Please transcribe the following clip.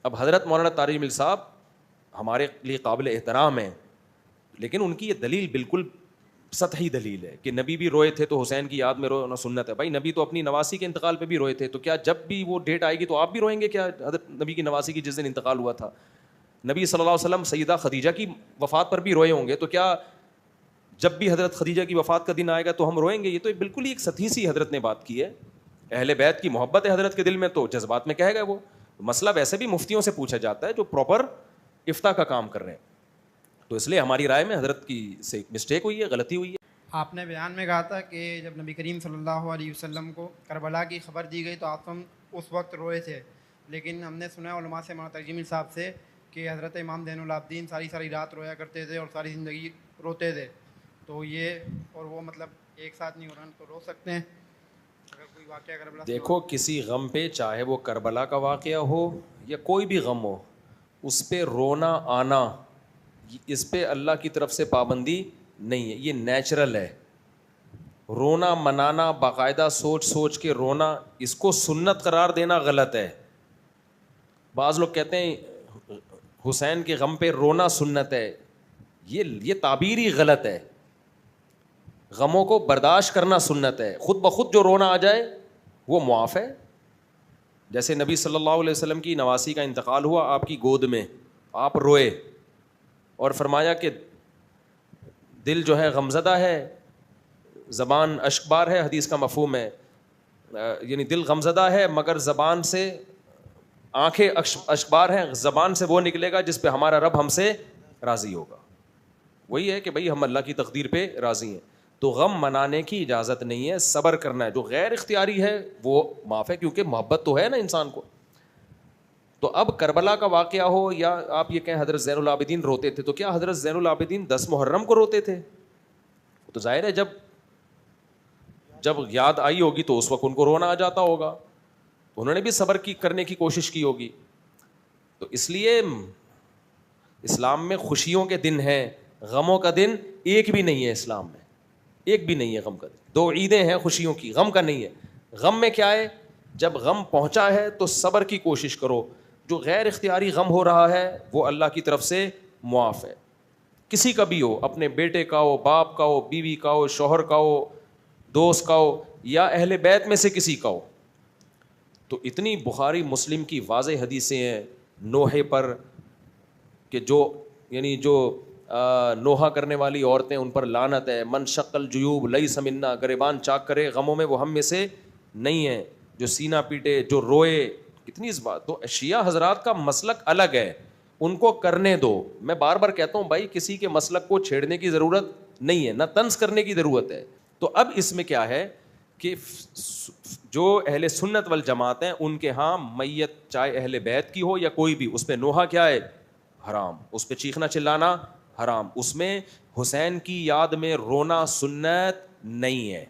اب حضرت مولانا طارق جمیل صاحب ہمارے لیے قابل احترام ہیں، لیکن ان کی یہ دلیل بالکل سطحی دلیل ہے کہ نبی بھی روئے تھے تو حسین کی یاد میں رونا سنت ہے. بھائی نبی تو اپنی نواسی کے انتقال پہ بھی روئے تھے، تو کیا جب بھی وہ ڈیٹ آئے گی تو آپ بھی روئیں گے کیا حضرت نبی کی نواسی کی جس دن انتقال ہوا تھا؟ نبی صلی اللہ علیہ وسلم سیدہ خدیجہ کی وفات پر بھی روئے ہوں گے، تو کیا جب بھی حضرت خدیجہ کی وفات کا دن آئے گا تو ہم روئیں گے؟ یہ تو بالکل ہی ایک سطحی سی حضرت نے بات کی ہے. اہل بیت کی محبت ہے حضرت کے دل میں تو جذبات میں کہے گا وہ. مسئلہ ویسے بھی مفتیوں سے پوچھا جاتا ہے جو پراپر افتاء کا کام کر رہے ہیں. تو اس لیے ہماری رائے میں حضرت کی سے مسٹیک ہوئی ہے، غلطی ہوئی ہے. آپ نے بیان میں کہا تھا کہ جب نبی کریم صلی اللہ علیہ وسلم کو کربلا کی خبر دی گئی تو آپ اس وقت روئے تھے، لیکن ہم نے سنا ہے علماء سے، مولانا طارق جمیل صاحب سے، کہ حضرت امام زین العابدین ساری رات رویا کرتے تھے اور ساری زندگی روتے تھے. تو یہ اور وہ مطلب ایک ساتھ نہیں ہو رہا، تو رو سکتے ہیں اگر کوئی واقعہ کربلا سے؟ دیکھو کسی غم پہ، چاہے وہ کربلا کا واقعہ ہو یا کوئی بھی غم ہو، اس پہ رونا آنا، اس پہ اللہ کی طرف سے پابندی نہیں ہے، یہ نیچرل ہے. رونا منانا، باقاعدہ سوچ سوچ کے رونا، اس کو سنت قرار دینا غلط ہے. بعض لوگ کہتے ہیں حسین کے غم پہ رونا سنت ہے، یہ تعبیر ہی غلط ہے. غموں کو برداشت کرنا سنت ہے. خود بخود جو رونا آ جائے وہ معاف ہے. جیسے نبی صلی اللہ علیہ وسلم کی نواسی کا انتقال ہوا آپ کی گود میں، آپ روئے اور فرمایا کہ دل جو ہے غمزدہ ہے، زبان اشکبار ہے، حدیث کا مفہوم ہے، یعنی دل غمزدہ ہے مگر زبان سے، آنکھیں اشکبار ہیں، زبان سے وہ نکلے گا جس پہ ہمارا رب ہم سے راضی ہوگا. وہی ہے کہ بھئی ہم اللہ کی تقدیر پہ راضی ہیں. تو غم منانے کی اجازت نہیں ہے، صبر کرنا ہے. جو غیر اختیاری ہے وہ معاف ہے، کیونکہ محبت تو ہے نا انسان کو. تو اب کربلا کا واقعہ ہو یا آپ یہ کہیں حضرت زین العابدین روتے تھے، تو کیا حضرت زین العابدین 10 محرم کو روتے تھے؟ تو ظاہر ہے جب یاد آئی ہوگی تو اس وقت ان کو رونا آ جاتا ہوگا، انہوں نے بھی صبر کرنے کی کوشش کی ہوگی. تو اس لیے اسلام میں خوشیوں کے دن ہیں، غموں کا دن ایک بھی نہیں ہے. اسلام میں ایک بھی نہیں ہے غم کا دن. 2 عیدیں ہیں خوشیوں کی، غم کا نہیں ہے. غم میں کیا ہے؟ جب غم پہنچا ہے تو صبر کی کوشش کرو. جو غیر اختیاری غم ہو رہا ہے وہ اللہ کی طرف سے معاف ہے. کسی کا بھی ہو، اپنے بیٹے کا ہو، باپ کا ہو، بیوی کا ہو، شوہر کا ہو، دوست کا ہو، یا اہل بیت میں سے کسی کا ہو. تو اتنی بخاری مسلم کی واضح حدیثیں ہیں نوحے پر کہ جو نوحہ کرنے والی عورتیں ان پر لعنت ہے. من شق الجیوب لیس منا، گریبان چاک کرے غموں میں وہ ہم میں سے نہیں ہے. جو سینہ پیٹے، جو روئے، کتنی اس بات. تو شیعہ حضرات کا مسلک الگ ہے، ان کو کرنے دو. میں بار بار کہتا ہوں بھائی کسی کے مسلک کو چھیڑنے کی ضرورت نہیں ہے، نہ طنز کرنے کی ضرورت ہے. تو اب اس میں کیا ہے کہ جو اہل سنت والجماعت ہیں ان کے ہاں میت چاہے اہل بیت کی ہو یا کوئی بھی، اس پہ نوحہ کیا ہے؟ حرام. اس پہ چیخنا چلانا حرام. اس میں حسین کی یاد میں رونا سنت نہیں ہے.